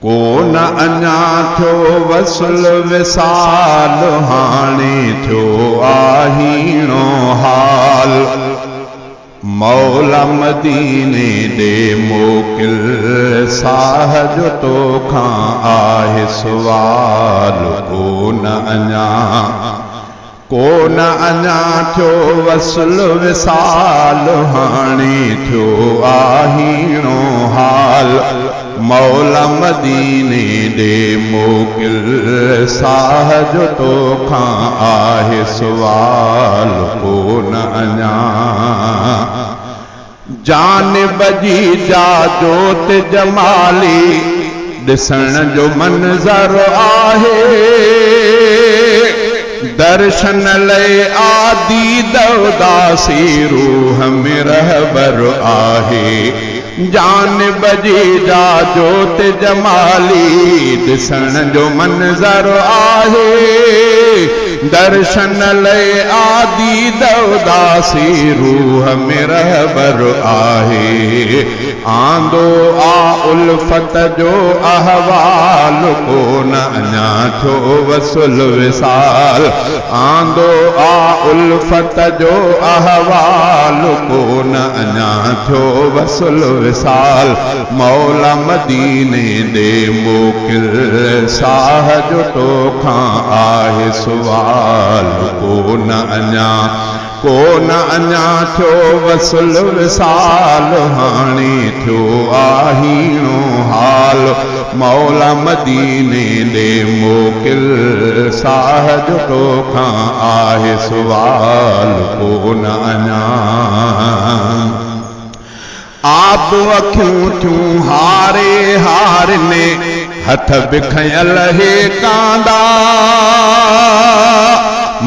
कोन अञा थियो वसल विसाल हाणे थियो आहीणो हाल मौला मदीने दे मोकिल साह जो तोखां आहे सुवाल कोन अञा थियो वसल विसाल हाणे थियो आहीणो हाल मौला मदीने दे मोकिल साह जो तोखां आहे सुवाल कोन अञा जानिब जी जा जोत जमाली ॾिसण जो मंज़र आहे दर्शन लय आदि दवदासी रूह में रहबर आहे जानिब जी जा जोत जमाली ॾिसण जो मंज़र आहे दर्शन लय आदि दवदासी रूह में रहबर आहे आंदो आ उल्फत जो अहवाल कोन अञा थियो वसल विसाल आंदो आ उल्फत जो अहवाल कोन अञा थियो वसल विसाल मौला मदीने दे मोकिल साह जो तोखां आहे सुवाल कोन अञा थियो वसल विसाल हाणे थियो आहीणो हाल मौला मदीने दे मोकिल साह जो तोखां आहे सुवाल कोन अञा आप अखियूं थियूं हारे हारने हथ बिखयल हे कांदा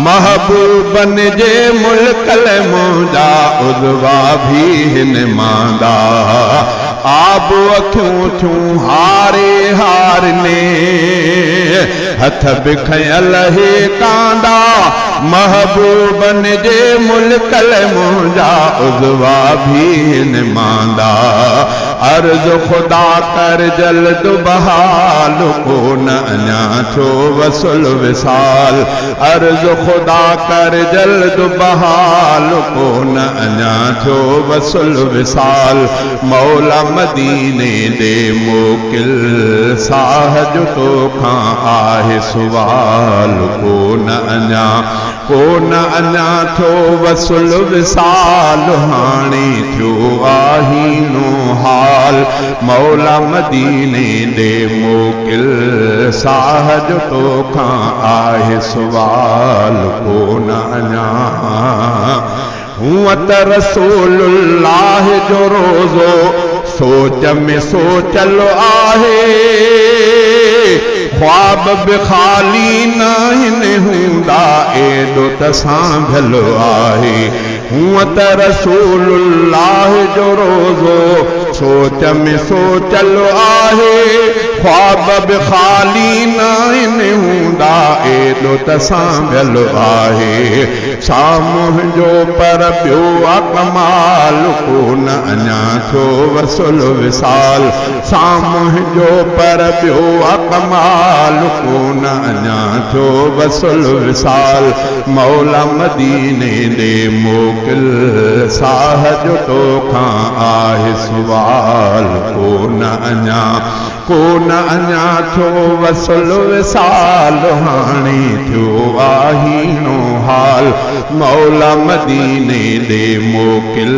महबूबन जे मुल्कल मुंहिंजा उज़वा भी हिन मांदा आब अखियूं थियूं हारे हारने हथ बिखयल हे कांदा महबूबन जे मुल्कल मुंहिंजा उज़वा भी हिन मांदा अर्ज़ खुदा कर जल्द बहाल कोन अञा थियो वसल विसाल अर्ज़ खुदा कर जल्द बहाल कोन अञा थियो वसल विसाल मौला मदीने दे मोकिल साह जो तोखां आहे सुवाल कोन अञा थियो वसल विसाल हाणे थियो आहीणो हाल मौला मदीने दे मोकिल साह जो तोखां आहे सुवाल कोन अञा हूअ त रसूलुल्लाह जो रोज़ो सोच में सोचल आहे ख्वाब बि ख़ाली न हिन हूंदा एॾो त सांभल आहे हूअ त रसूलुल्लाह जो रोज़ो सोच में सोचल आहे ख्वाब बि ख़ाली न हिन हूंदा एॾो त सांभल आहे साम्हूं जो पर ॿियो आहे कमाल कोन अञा थियो वसल विसाल साम्हूं जो पर ॿियो आहे कमाल कोन अञा थियो वसल विसाल मौला मदीने दे मोकिल साह जो तोखां आहे सुवाल कोन अञा थियो वसल विसाल हाणे थियो आहीणो हाल मौला मदीने दे मोकिल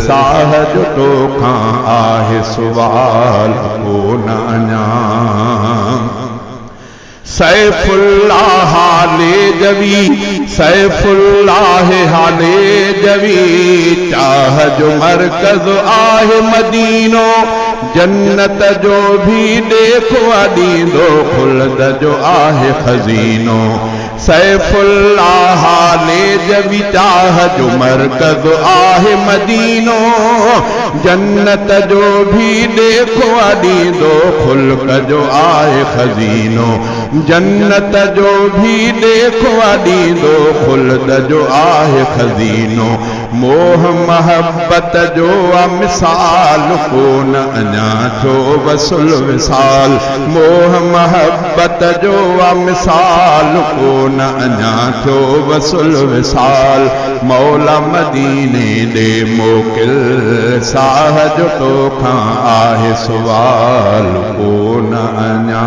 साह जो तोखां आहे सुवाल कोन अञा सैफुल्लाह हाले जवी सैफुल्लाह हाले जवी चाह जो मरकज़ आहे मदीनो जन्नत जो भी देखो ॾींदो खुलद जो आहे खज़ीनो सैफुल्लाह हाले जवी चाह जो मरकज़ आहे मदीनो जन्नत जो भी देखो ॾींदो खुल्क जो आहे खज़ीनो जन्नत जो भी देखो ॾींदो खुलद जो आहे खज़ीनो मोह महब्बत जो मिसाल कोन अञा थियो वसुल विसाल मोह महब्बत जो मिसाल कोन अञा थियो वसुल विसाल मौला मदीने दे मोकिल साह जो तोखां आहे सुवाल कोन अञा